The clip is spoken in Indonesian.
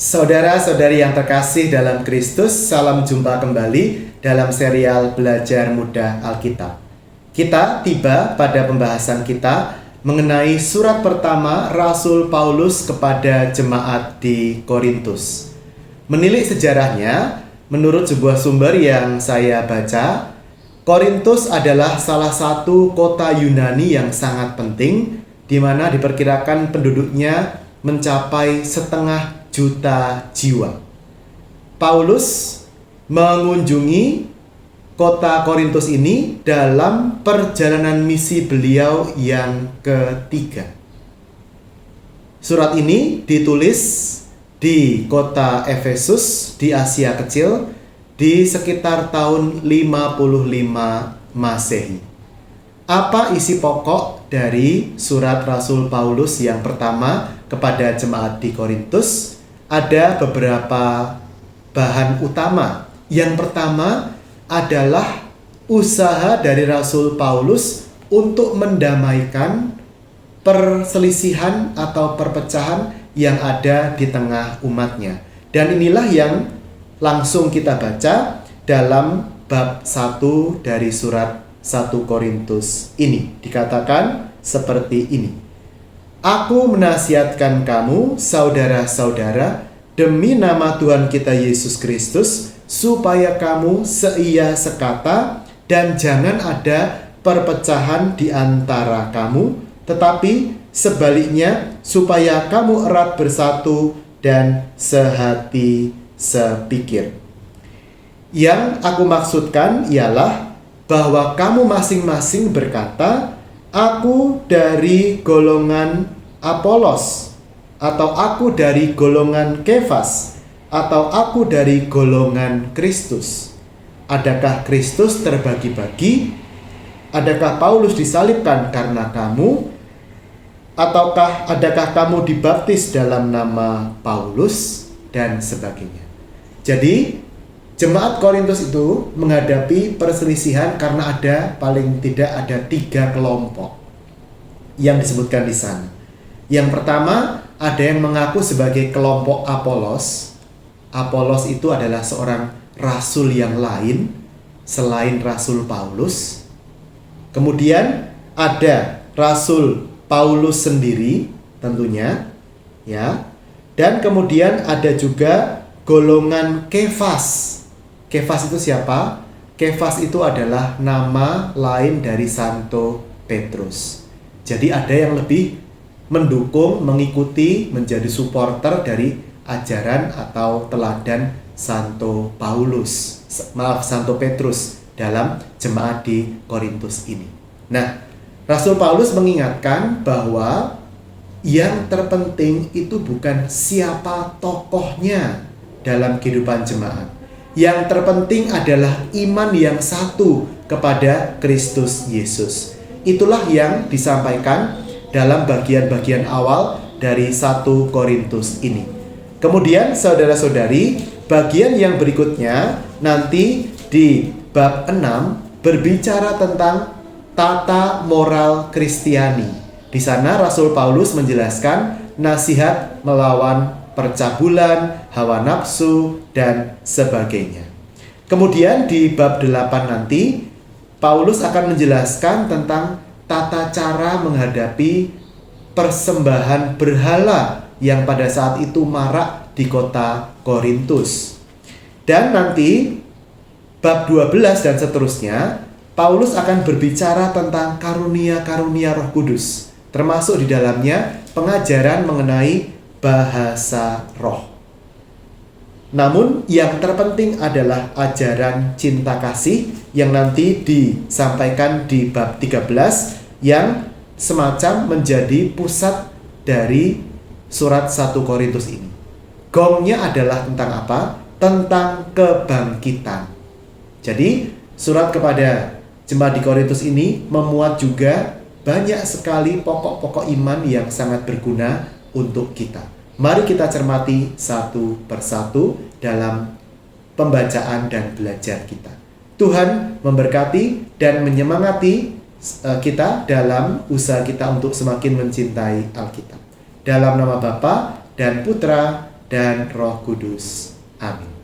Saudara-saudari yang terkasih dalam Kristus, salam jumpa kembali dalam serial Belajar Mudah Alkitab. Kita tiba pada pembahasan kita mengenai surat pertama Rasul Paulus kepada jemaat di Korintus. Menilik sejarahnya, menurut sebuah sumber yang saya baca, Korintus adalah salah satu kota Yunani yang sangat penting, di mana diperkirakan penduduknya mencapai 500.000 jiwa. Paulus mengunjungi kota Korintus ini dalam perjalanan misi beliau yang ketiga. Surat ini ditulis di kota Efesus di Asia Kecil di sekitar tahun 55 Masehi. Apa isi pokok dari surat Rasul Paulus yang pertama kepada jemaat di Korintus? Ada beberapa bahan utama. Yang pertama adalah usaha dari Rasul Paulus untuk mendamaikan perselisihan atau perpecahan yang ada di tengah umatnya. Dan inilah yang langsung kita baca dalam bab 1 dari surat 1 Korintus ini. Dikatakan seperti ini. Aku menasihatkan kamu, saudara-saudara, demi nama Tuhan kita Yesus Kristus, supaya kamu seia sekata dan jangan ada perpecahan di antara kamu, tetapi sebaliknya supaya kamu erat bersatu dan sehati sepikir. Yang aku maksudkan ialah bahwa kamu masing-masing berkata, aku dari golongan Apolos, atau aku dari golongan Kefas, atau aku dari golongan Kristus. Adakah Kristus terbagi-bagi? Adakah Paulus disalibkan karena kamu? Ataukah adakah kamu dibaptis dalam nama Paulus? Dan sebagainya. Jadi jemaat Korintus itu menghadapi perselisihan karena ada paling tidak ada 3 kelompok yang disebutkan di sana. Yang pertama, ada yang mengaku sebagai kelompok Apolos. Apolos itu adalah seorang rasul yang lain selain Rasul Paulus. Kemudian ada Rasul Paulus sendiri tentunya, ya. Dan kemudian ada juga golongan Kefas. Kefas itu siapa? Kefas itu adalah nama lain dari Santo Petrus. Jadi ada yang lebih mendukung, mengikuti, menjadi supporter dari ajaran atau teladan Santo Santo Petrus dalam jemaat di Korintus ini. Nah, Rasul Paulus mengingatkan bahwa yang terpenting itu bukan siapa tokohnya dalam kehidupan jemaat. Yang terpenting adalah iman yang satu kepada Kristus Yesus. Itulah yang disampaikan dalam bagian-bagian awal dari 1 Korintus ini. Kemudian saudara-saudari, bagian yang berikutnya nanti di bab 6 berbicara tentang tata moral Kristiani. Di sana Rasul Paulus menjelaskan nasihat melawan percabulan, hawa nafsu, dan sebagainya. Kemudian di bab 8 nanti, Paulus akan menjelaskan tentang tata cara menghadapi persembahan berhala yang pada saat itu marak di kota Korintus. Dan nanti, bab 12 dan seterusnya, Paulus akan berbicara tentang karunia-karunia Roh Kudus, termasuk di dalamnya pengajaran mengenai bahasa roh. Namun yang terpenting adalah ajaran cinta kasih yang nanti disampaikan di bab 13 yang semacam menjadi pusat dari surat 1 Korintus ini. Gongnya adalah tentang apa? Tentang kebangkitan. Jadi surat kepada jemaat di Korintus ini memuat juga banyak sekali pokok-pokok iman yang sangat berguna untuk kita. Mari kita cermati satu persatu dalam pembacaan dan belajar kita. Tuhan memberkati dan menyemangati kita dalam usaha kita untuk semakin mencintai Alkitab. Dalam nama Bapa dan Putra dan Roh Kudus. Amin.